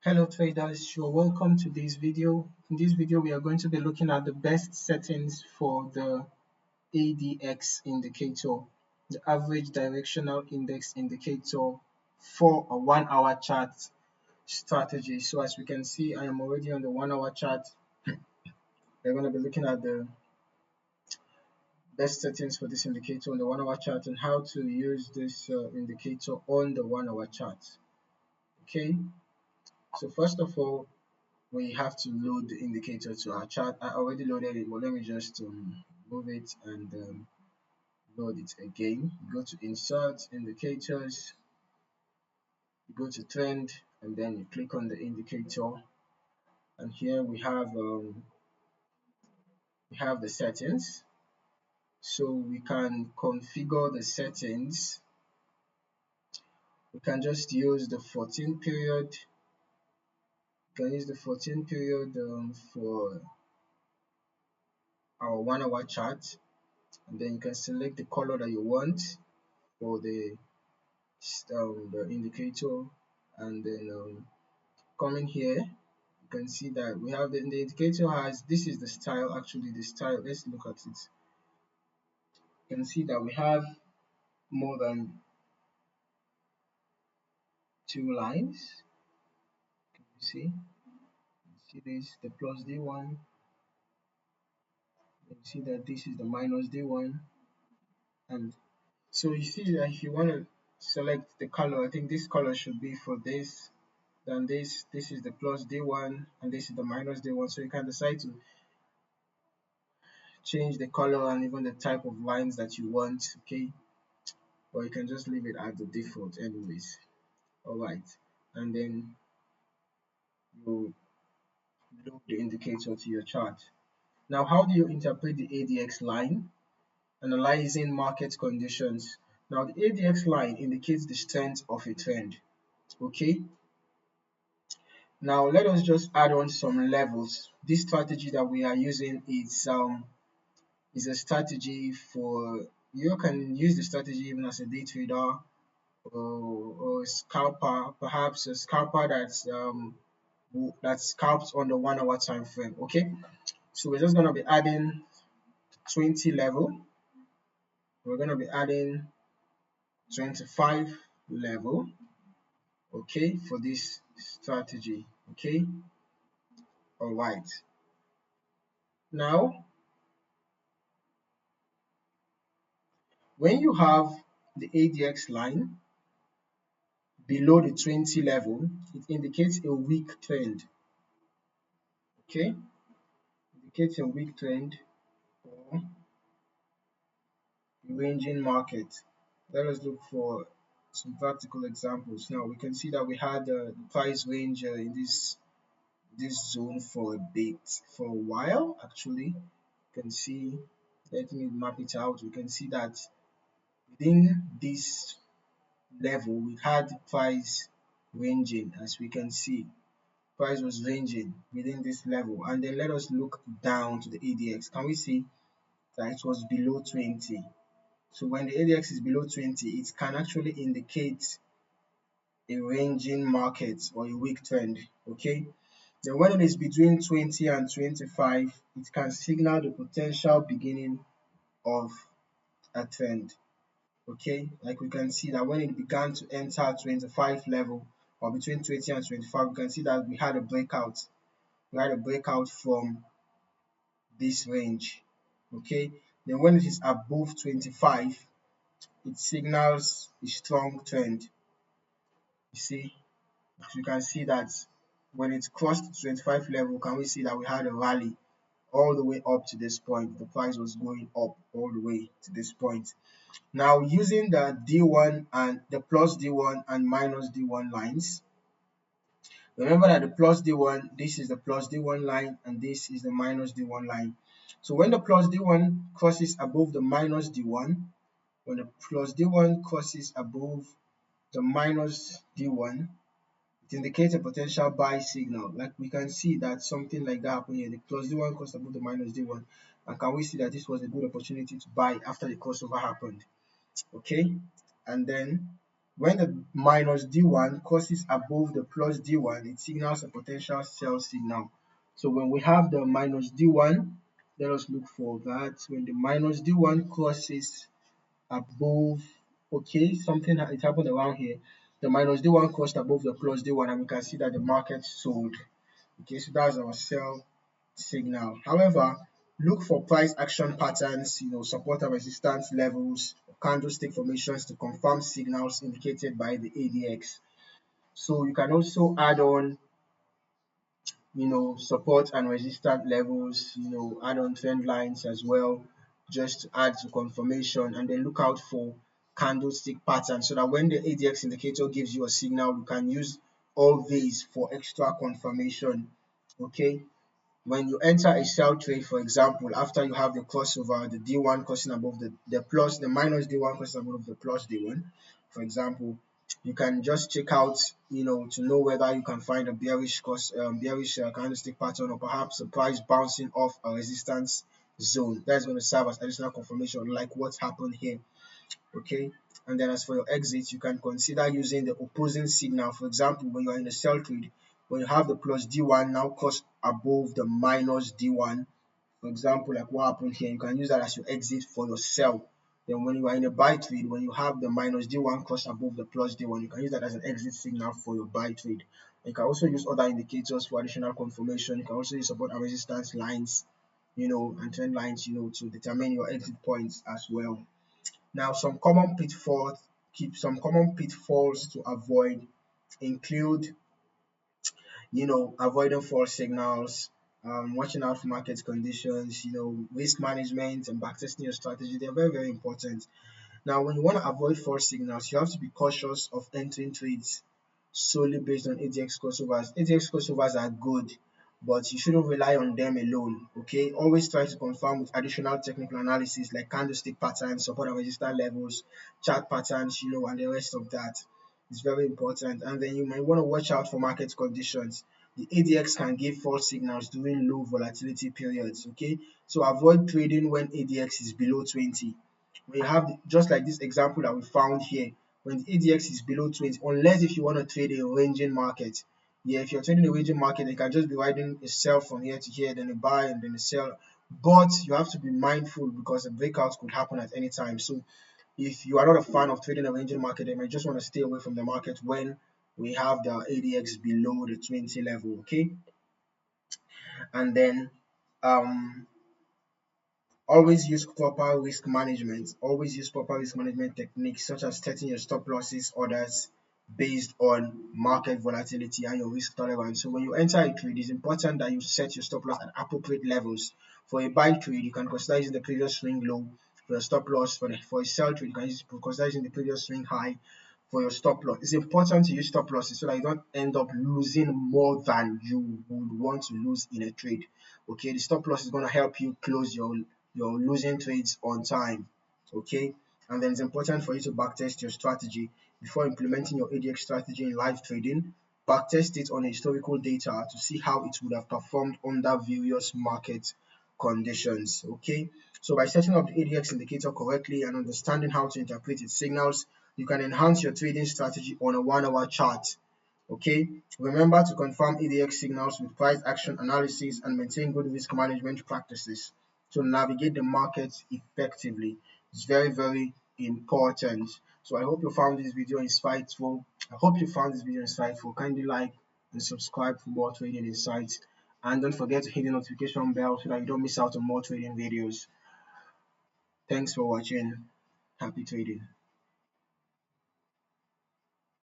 Hello traders, you're welcome to this video. In this video, we are going to be looking at the best settings for the ADX indicator, the average directional index indicator for a 1 hour chart strategy. So as we can see, I am already on the 1 hour chart. We're going to be looking at the best settings for this indicator on the 1 hour chart and how to use this indicator on the 1 hour chart. Okay, so first of all, we have to load the indicator to our chart. I already loaded it, but let me just move it and load it again. Go to insert indicators, go to trend, and then you click on the indicator, and here we have the settings. So we can configure the settings. We can just use the 14 period. You can use the 14 period for our 1 hour chart, and then you can select the color that you want for the indicator, and then coming here you can see that we have the indicator has, this is the style, actually the style, let's look at it. You can see that we have more than 2 lines. Can you see this, the plus D1, you see that this is the minus D1, and so you see that if you want to select the color, I think this color should be for this, then this is the plus D1 and this is the minus D1, so you can decide to change the color and even the type of lines that you want, okay, or you can just leave it at the default anyways. All right, and then you load the indicator to your chart. Now, how do you interpret the ADX line? Analyzing market conditions. Now, the ADX line indicates the strength of a trend, okay. Now let us just add on some levels. This strategy that we are using is a strategy for, you can use the strategy even as a day trader, or a scalper, perhaps a scalper that scalps on the 1 hour time frame. Okay, so we're just going to be adding 20 level, we're going to be adding 25 level, okay, for this strategy. Okay, all right, now when you have the ADX line below the 20 level, it indicates a weak trend. Okay, indicates a weak trend or a ranging market. Let us look for some practical examples. Now we can see that we had the price range in this zone for a bit, for a while actually. You can see, let me map it out. We can see that within this level we had price ranging, as we can see price was ranging within this level, and then let us look down to the ADX. Can we see that it was below 20? So when the ADX is below 20, it can actually indicate a ranging market or a weak trend. Okay, then when it is between 20 and 25, it can signal the potential beginning of a trend. Okay, like we can see that when it began to enter 25 level, or between 20 and 25, we can see that we had a breakout. We had a breakout from this range. Okay, then when it is above 25, it signals a strong trend. You see, you can see that when it crossed 25 level, can we see that we had a rally all the way up to this point. The price was going up all the way to this point. Now using the D1 and the plus D1 and minus D1 lines, remember that the plus D1, this is the plus D1 line and this is the minus D1 line. So when the plus D1 crosses above the minus D1, when the plus D1 crosses above the minus D1, it indicates a potential buy signal. Like we can see that something like that happened here. The plus D1 crossed above the minus D1, and can we see that this was a good opportunity to buy after the crossover happened? Okay, and then When the minus D1 crosses above the plus D1, it signals a potential sell signal. So when we have the minus D1, let us look for that. When the minus D1 crosses above, okay, something it happened around here. The minus D1 crossed above the plus D1, and we can see that the market sold. Okay, so that's our sell signal. However, look for price action patterns, support and resistance levels, candlestick formations to confirm signals indicated by the ADX. So you can also add on, support and resistance levels, add on trend lines as well, just to add to confirmation, and then look out for candlestick patterns so that when the ADX indicator gives you a signal, you can use all these for extra confirmation. Okay, when you enter a sell trade, for example, after you have the crossover, the D1 crossing above the minus D1 crossing above the plus D1, for example, you can just check out, to know whether you can find a bearish candlestick pattern, or perhaps a price bouncing off a resistance zone. That's going to serve as additional confirmation, like what happened here. Okay, and then as for your exit, you can consider using the opposing signal. For example, when you are in a sell trade, when you have the plus D1 now cross above the minus D1, for example, like what happened here, you can use that as your exit for your sell. Then when you are in a buy trade, when you have the minus D1 cross above the plus D1, you can use that as an exit signal for your buy trade. You can also use other indicators for additional confirmation. You can also use support and resistance lines, and trend lines, to determine your exit points as well. Now, some common pitfalls to avoid include, avoiding false signals, watching out for market conditions, risk management and backtesting your strategy. They're very, very important. Now, when you want to avoid false signals, you have to be cautious of entering trades solely based on ADX crossovers. ADX crossovers are good, but you shouldn't rely on them alone. Okay, always try to confirm with additional technical analysis like candlestick patterns, support and resistance levels, chart patterns, and the rest of that. It's very important. And then you might want to watch out for market conditions. The ADX can give false signals during low volatility periods. Okay, so avoid trading when ADX is below 20. We have just like this example that we found here, when the ADX is below 20, unless if you want to trade a ranging market. Yeah, if you're trading a ranging market, you can just be riding a sell from here to here, then a buy and then a sell. But you have to be mindful because a breakout could happen at any time. So if you are not a fan of trading a ranging market, you might just want to stay away from the market when we have the ADX below the 20 level. Okay, and then um always use proper risk management techniques such as setting your stop losses orders based on market volatility and your risk tolerance. So when you enter a trade, it's important that you set your stop loss at appropriate levels. For a buy trade, you can consider using the previous swing low for a stop loss. For a sell trade, you can consider using the previous swing high for your stop loss. It's important to use stop losses so that you don't end up losing more than you would want to lose in a trade. Okay, the stop loss is going to help you close your losing trades on time. Okay, and then it's important for you to backtest your strategy before implementing your ADX strategy in live trading. Backtest it on historical data to see how it would have performed under various market conditions. Okay, so by setting up the ADX indicator correctly and understanding how to interpret its signals, you can enhance your trading strategy on a 1 hour chart. Okay, remember to confirm ADX signals with price action analysis and maintain good risk management practices to navigate the markets effectively. It's very, very important. So I hope you found this video insightful. Kindly like and subscribe for more trading insights. And don't forget to hit the notification bell so that you don't miss out on more trading videos. Thanks for watching. Happy trading.